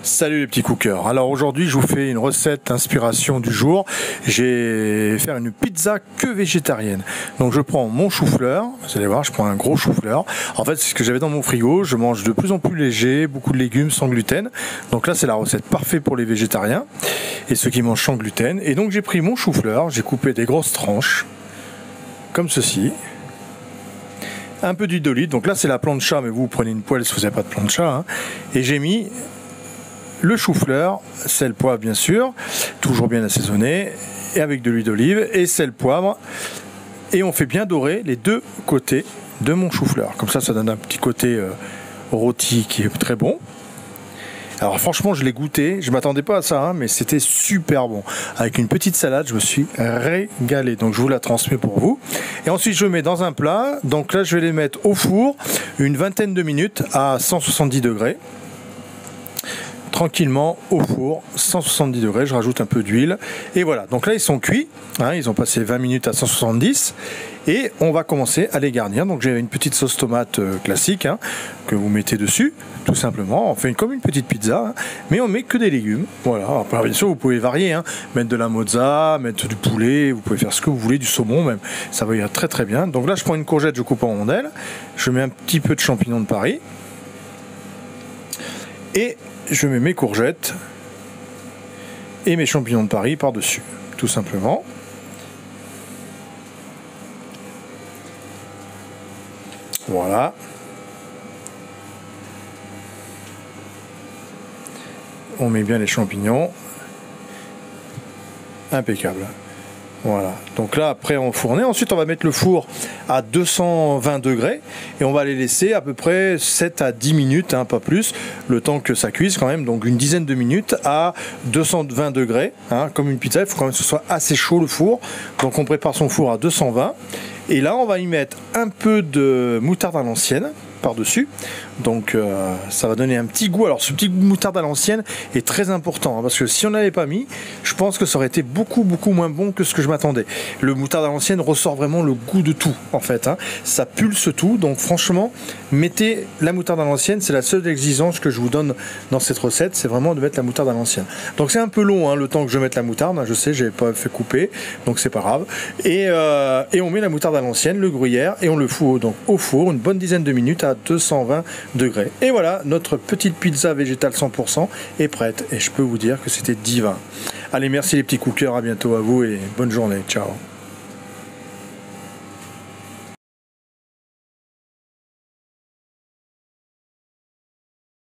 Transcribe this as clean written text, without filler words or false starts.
Salut les petits cookers. Alors aujourd'hui je vous fais une recette inspiration du jour. Je vais faire une pizza que végétarienne. Donc je prends mon chou-fleur, vous allez voir, je prends un gros chou-fleur. En fait c'est ce que j'avais dans mon frigo, je mange de plus en plus léger, beaucoup de légumes sans gluten. Donc là c'est la recette parfaite pour les végétariens et ceux qui mangent sans gluten. Et donc j'ai pris mon chou-fleur, j'ai coupé des grosses tranches, comme ceci. Un peu d'huile d'olive, donc là c'est la plancha, mais vous prenez une poêle si vous n'avez pas de plancha. Hein. Et j'ai mis le chou-fleur, sel, poivre bien sûr, toujours bien assaisonné, et avec de l'huile d'olive, et sel, poivre, et on fait bien dorer les deux côtés de mon chou-fleur. Comme ça donne un petit côté rôti qui est très bon. Alors franchement je l'ai goûté, je m'attendais pas à ça, hein, mais c'était super bon. Avec une petite salade, je me suis régalé. Donc je vous la transmets pour vous. Et ensuite je mets dans un plat. Donc là je vais les mettre au four une vingtaine de minutes à 170 degrés. Tranquillement au four, 170 degrés, je rajoute un peu d'huile. Et voilà, donc là ils sont cuits, hein, ils ont passé 20 minutes à 170. Et on va commencer à les garnir. Donc j'ai une petite sauce tomate classique hein, que vous mettez dessus, tout simplement. On fait comme une petite pizza, hein, mais on met que des légumes. Voilà. Alors, bien sûr, vous pouvez varier, hein, mettre de la mozza, mettre du poulet, vous pouvez faire ce que vous voulez, du saumon même. Ça va ir très très bien. Donc là, je prends une courgette, je coupe en rondelles. Je mets un petit peu de champignons de Paris. Et je mets mes courgettes et mes champignons de Paris par-dessus, tout simplement. Voilà. On met bien les champignons. Impeccable. Voilà. Donc là, après, on fourne. Ensuite, on va mettre le four à 220 degrés et on va les laisser à peu près 7 à 10 minutes, hein, pas plus, le temps que ça cuise quand même. Donc une dizaine de minutes à 220 degrés, hein, comme une pizza. Il faut quand même que ce soit assez chaud le four. Donc on prépare son four à 220. Et là, on va y mettre un peu de moutarde à l'ancienne par-dessus. Donc ça va donner un petit goût. Alors ce petit goût de moutarde à l'ancienne est très important hein, parce que si on n'avait pas mis, je pense que ça aurait été beaucoup moins bon que ce que je m'attendais. Le moutarde à l'ancienne ressort vraiment le goût de tout en fait. Hein. Ça pulse tout. Donc franchement, mettez la moutarde à l'ancienne. C'est la seule exigence que je vous donne dans cette recette. C'est vraiment de mettre la moutarde à l'ancienne. Donc c'est un peu long hein, le temps que je mette la moutarde. Hein, je sais, j'ai pas fait couper. Donc c'est pas grave. Et on met la moutarde à l'ancienne, le gruyère et on le fout donc au four une bonne dizaine de minutes à 220 degrés. Et voilà, notre petite pizza végétale 100% est prête. Et je peux vous dire que c'était divin. Allez, merci les petits cookers, à bientôt à vous et bonne journée. Ciao.